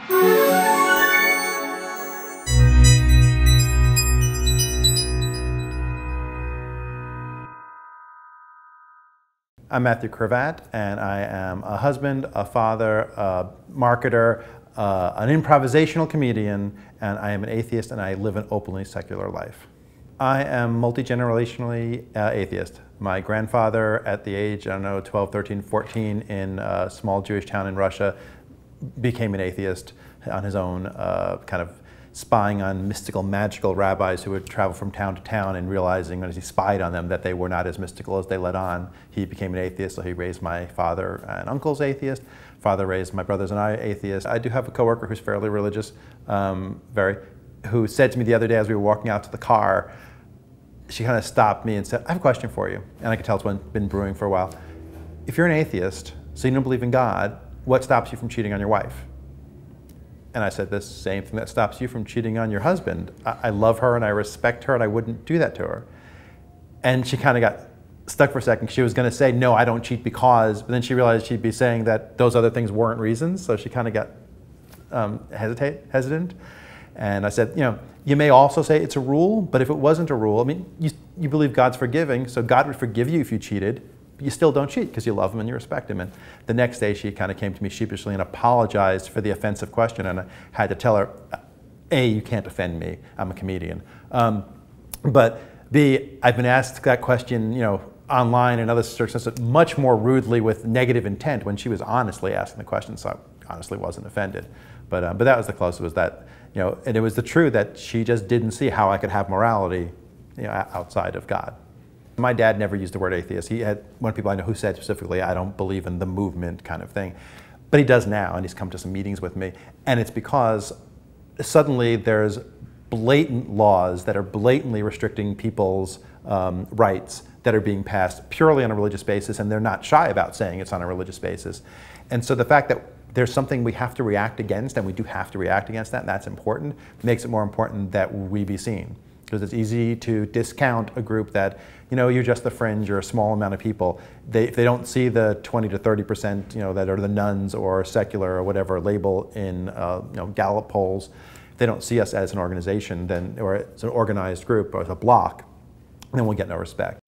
I'm Matthew Krevat, and I am a husband, a father, a marketer, an improvisational comedian, and I am an atheist, and I live an openly secular life. I am multi-generationally atheist. My grandfather, at the age, I don't know, 12, 13, 14, in a small Jewish town in Russia, became an atheist on his own, kind of spying on mystical, magical rabbis who would travel from town to town, and realizing as he spied on them that they were not as mystical as they let on, he became an atheist. So he raised my father and uncles atheist. Father raised my brothers and I atheist. I do have a coworker who's fairly religious, who said to me the other day as we were walking out to the car, she kind of stopped me and said, "I have a question for you." And I could tell it's been brewing for a while. If you're an atheist, so you don't believe in God, what stops you from cheating on your wife? And I said, the same thing that stops you from cheating on your husband. I love her and I respect her and I wouldn't do that to her. And she kind of got stuck for a second. She was going to say, no, I don't cheat because, but then she realized she'd be saying that those other things weren't reasons. So she kind of got hesitant. And I said, you may also say it's a rule, but if it wasn't a rule, I mean, you believe God's forgiving, so God would forgive you if you cheated. You still don't cheat because you love him and you respect him. And the next day she kind of came to me sheepishly and apologized for the offensive question, and I had to tell her, A, you can't offend me, I'm a comedian. But B, I've been asked that question online and other circumstances much more rudely with negative intent when she was honestly asking the question, so I honestly wasn't offended. But that was the closest, was that, and it was the truth that she just didn't see how I could have morality outside of God. My dad never used the word atheist. He had one of the people I know who said specifically, I don't believe in the movement kind of thing. But he does now, and he's come to some meetings with me. And it's because suddenly there's blatant laws that are blatantly restricting people's rights that are being passed purely on a religious basis, and they're not shy about saying it's on a religious basis. And so the fact that there's something we have to react against, and we do have to react against that, and that's important, makes it more important that we be seen. Because it's easy to discount a group that, you're just the fringe or a small amount of people. If they don't see the 20 to 30%, that are the nuns or secular or whatever label in, Gallup polls, if they don't see us as an organization, or as an organized group or as a block, then we'll get no respect.